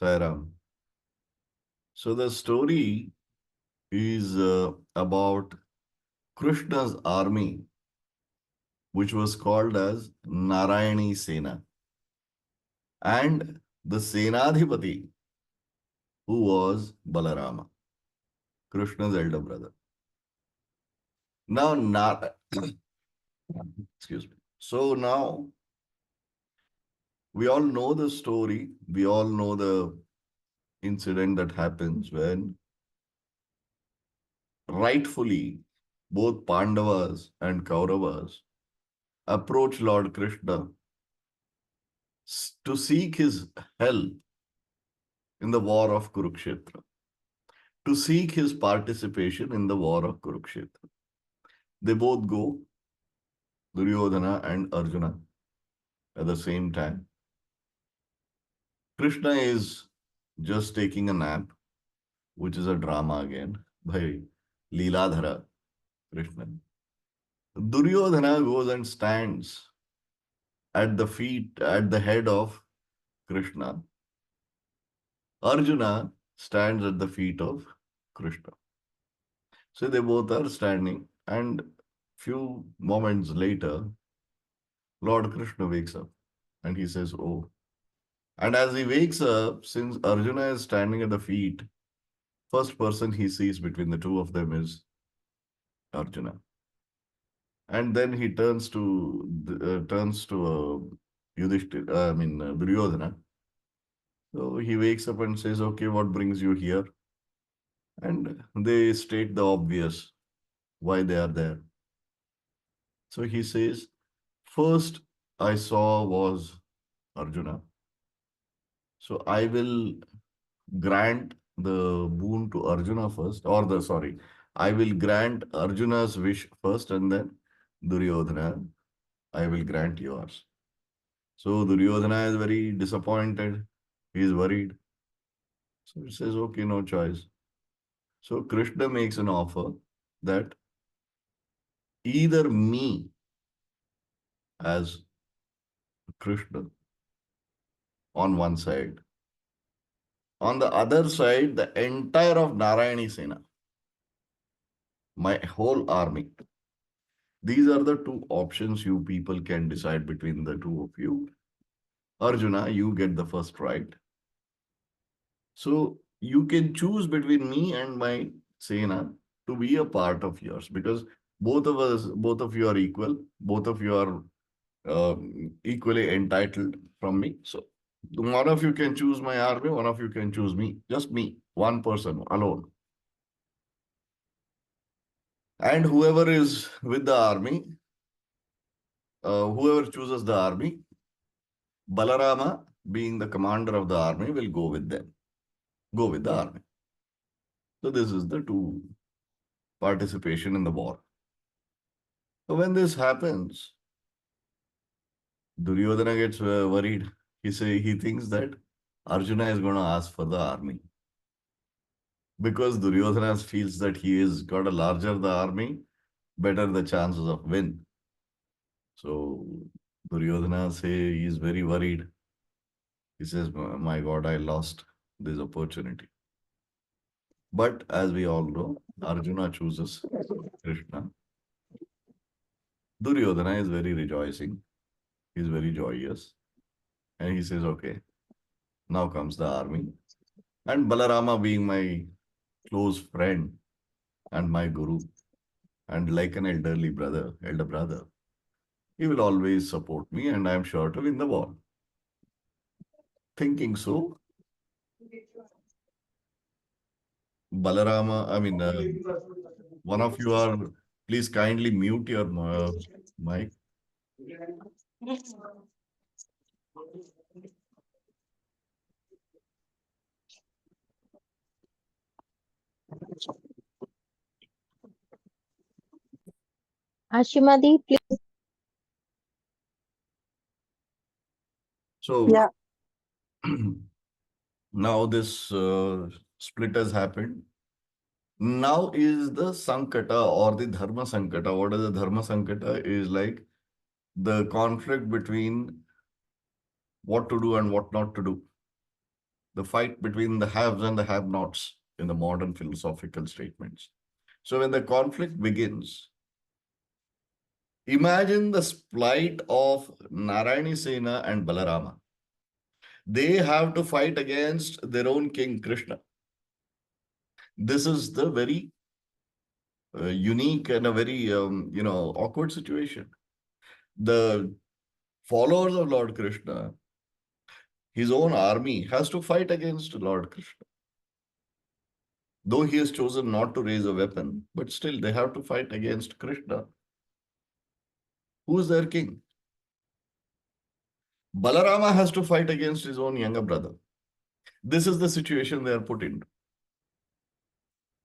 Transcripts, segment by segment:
Sairam. So the story is about Krishna's army, which was called as Narayani Sena, and the Senadhipati, who was Balarama, Krishna's elder brother. Now, excuse me. So now we all know the story. We all know the incident that happens when rightfully both Pandavas and Kauravas approach Lord Krishna to seek his help in the war of Kurukshetra, to seek his participation in the war of Kurukshetra. They both go, Duryodhana and Arjuna, at the same time. Krishna is just taking a nap, which is a drama again by Leeladhara Krishna. Duryodhana goes and stands at the head of Krishna. Arjuna stands at the feet of Krishna. So they both are standing, and few moments later, Lord Krishna wakes up and he says, "Oh." And as he wakes up, since Arjuna is standing at the feet, first person he sees between the two of them is Arjuna. And then he turns to Duryodhana. So he wakes up and says, "Okay, what brings you here?" And they state the obvious, why they are there. So he says, "First I saw was Arjuna. So I will grant the boon to Arjuna first, or I will grant Arjuna's wish first, and then Duryodhana, I will grant yours." So Duryodhana is very disappointed. He is worried. So he says, "Okay, no choice." So Krishna makes an offer that either me as Krishna on one side, on the other side, the entire of Narayani Sena, my whole army. These are the two options you people can decide between the two of you. Arjuna, you get the first right. So you can choose between me and my Sena to be a part of yours, because both of you are equal. Both of you are equally entitled from me. So one of you can choose my army, one of you can choose me. Just me, one person alone. And whoever is with the army, whoever chooses the army, Balarama, being the commander of the army, will go with them, go with the army. So this is the two participation in the war. So when this happens, Duryodhana gets worried. He thinks that Arjuna is going to ask for the army, because Duryodhana feels that he is got a larger the army, better the chances of win. So Duryodhana he is very worried. He says, "My God, I lost this opportunity." But as we all know, Arjuna chooses Krishna. Duryodhana is very rejoicing. He is very joyous. And he says, "Okay, now comes the army." And Balarama, being my close friend and my guru, and like an elder brother, he will always support me, and I am sure to win the war. Thinking so, one of you are, please kindly mute your mic. Ashimadi, please. So Yeah. now this split has happened. Now is the Sankata or the Dharma Sankata. What is the Dharma Sankata? Is like the conflict between what to do and what not to do. the fight between the haves and the have-nots in the modern philosophical statements. So when the conflict begins, imagine the plight of Narayani Sena and Balarama. They have to fight against their own king, Krishna. This is the very unique and a very, awkward situation. The followers of Lord Krishna, his own army, has to fight against Lord Krishna. Though he has chosen not to raise a weapon, but still they have to fight against Krishna, who is their king. Balarama has to fight against his own younger brother. This is the situation they are put in.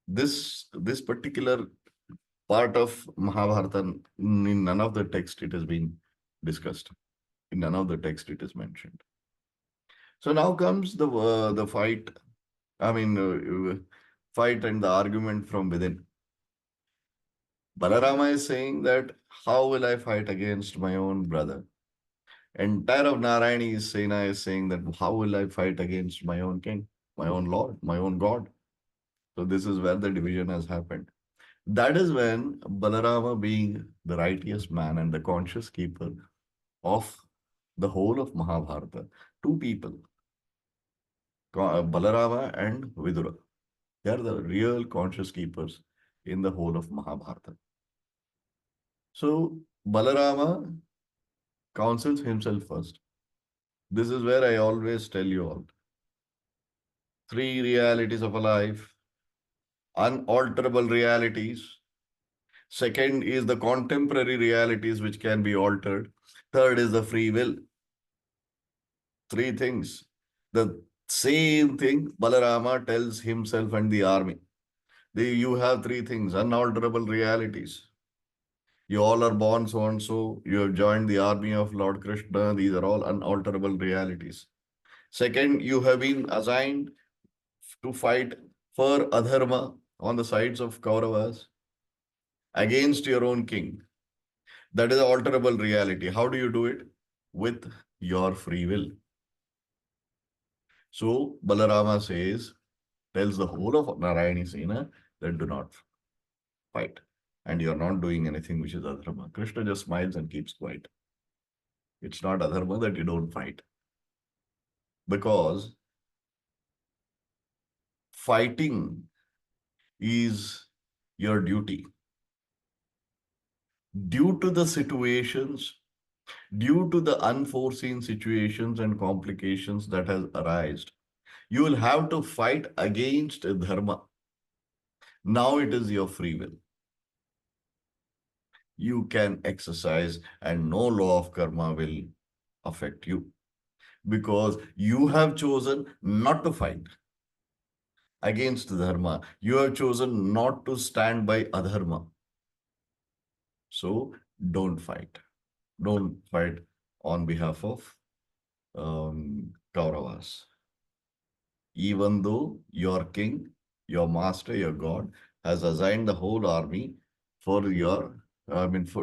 This particular part of Mahabharata, in none of the text it has been discussed. In none of the text it is mentioned. So now comes the fight. I mean, fight and the argument from within. Balarama is saying that how will I fight against my own brother? Entire of Narayani's Sena is saying that how will I fight against my own king, my own lord, my own god? So this is where the division has happened. That is when Balarama, being the righteous man and the conscious keeper of the whole of Mahabharata, two people, Balarama and Vidura, they are the real conscious keepers in the whole of Mahabharata. So Balarama counsels himself first. This is where I always tell you all. Three realities of a life, unalterable realities. Second is the contemporary realities which can be altered. Third is the free will. Three things. The same thing Balarama tells himself and the army. You have three things, unalterable realities. You all are born so and so. You have joined the army of Lord Krishna. These are all unalterable realities. Second, you have been assigned to fight for adharma on the sides of Kauravas against your own king. That is alterable reality. How do you do it? With your free will. So Balarama tells the whole of Narayani Sena that do not fight. And you're not doing anything which is adharma. Krishna just smiles and keeps quiet. It's not adharma that you don't fight. Because fighting is your duty. Due to the situations, due to the unforeseen situations and complications that has arisen, you will have to fight against dharma. Now it is your free will. You can exercise and no law of karma will affect you because you have chosen not to fight against dharma. You have chosen not to stand by adharma. So don't fight. Don't fight on behalf of Kauravas. Even though your king, your master, your god has assigned the whole army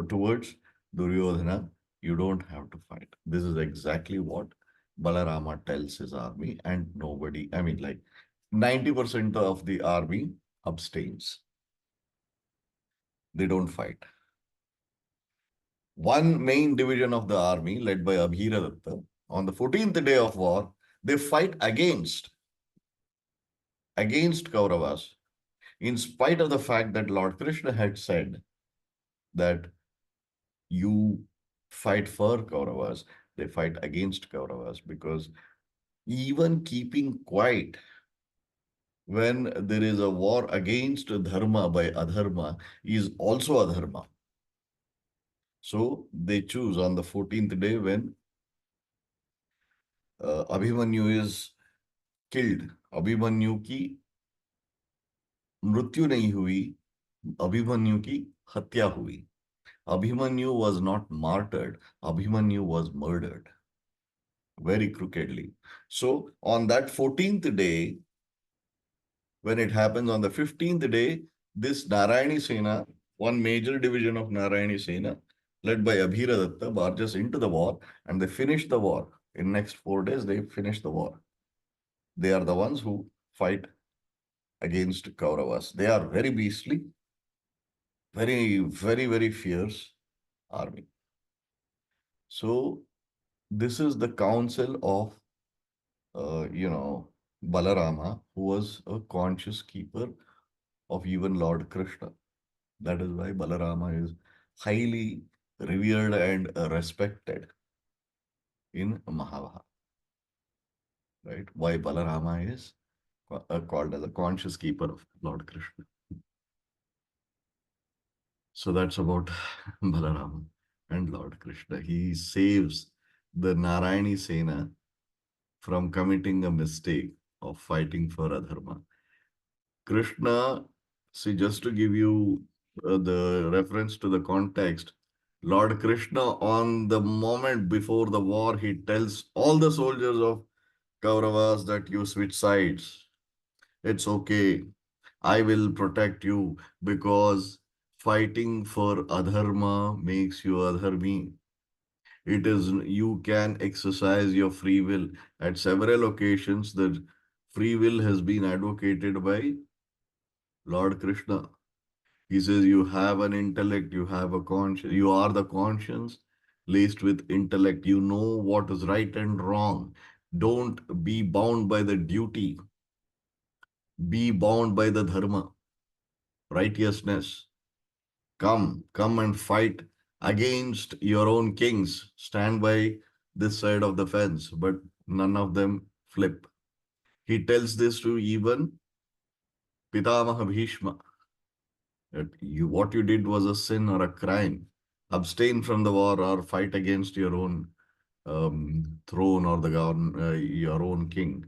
towards Duryodhana, you don't have to fight. This is exactly what Balarama tells his army, and nobody, 90% of the army abstains. They don't fight. One main division of the army, led by Abhiradatta, on the 14th day of war, they fight against Kauravas, in spite of the fact that Lord Krishna had said that you fight for Kauravas, they fight against Kauravas because even keeping quiet when there is a war against dharma by adharma is also adharma. So they choose on the 14th day when Abhimanyu is killed. Abhimanyu की मृत्यु नहीं हुई, अभिमन्यु की हत्या हुई. Abhimanyu was not martyred, Abhimanyu was murdered very crookedly. So on that 14th day, when it happens on the 15th day, this Narayani Sena, one major division of Narayani Sena, led by Abhiradatta, barges into the war and they finish the war. In next 4 days, they finish the war. They are the ones who fight against Kauravas. They are very beastly, very, very, very fierce army. So this is the council of, you know, Balarama, who was a conscious keeper of even Lord Krishna. That is why Balarama is highly revered and respected in Mahabharata, right? Why Balarama is called as a conscious keeper of Lord Krishna. So that's about Balarama and Lord Krishna. He saves the Narayani Sena from committing a mistake of fighting for Adharma. Krishna, see, just to give you the reference to the context, Lord Krishna, on the moment before the war, he tells all the soldiers of Kauravas that you switch sides. It's okay. I will protect you because fighting for Adharma makes you Adharmi. It is, you can exercise your free will. At several occasions, the free will has been advocated by Lord Krishna. He says you have an intellect, you have a conscience, you are the conscience laced with intellect. You know what is right and wrong. Don't be bound by the duty, be bound by the dharma, righteousness. Come and fight against your own kings. Stand by this side of the fence, but none of them flip. He tells this to even Pitamaha Bhishma. That what you did was a sin or a crime. Abstain from the war or fight against your own throne or your own king,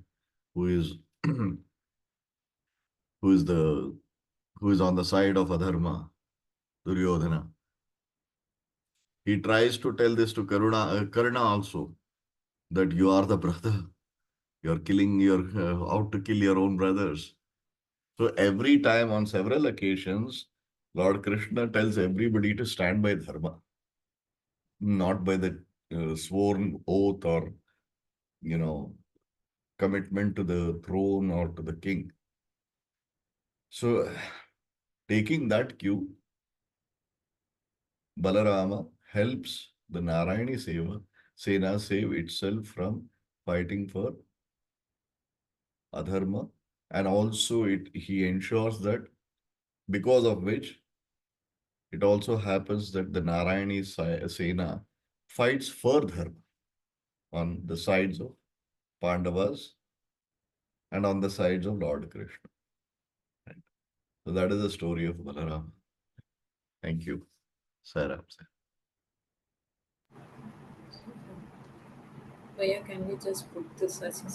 who is who is the who is on the side of Adharma, Duryodhana. He tries to tell this to Karna also, that you are the brother. You're out to kill your own brothers. So every time on several occasions, Lord Krishna tells everybody to stand by dharma, not by the sworn oath or, you know, commitment to the throne or to the king. So, taking that cue, Balarama helps the Narayani Sena save itself from fighting for adharma, and also he ensures that, because of which it also happens that the Narayani Sena fights for dharma on the sides of Pandavas and on the sides of Lord Krishna. Right? So that is the story of Balarama. Thank you, Sarah. Bhaiya, can we just put this as a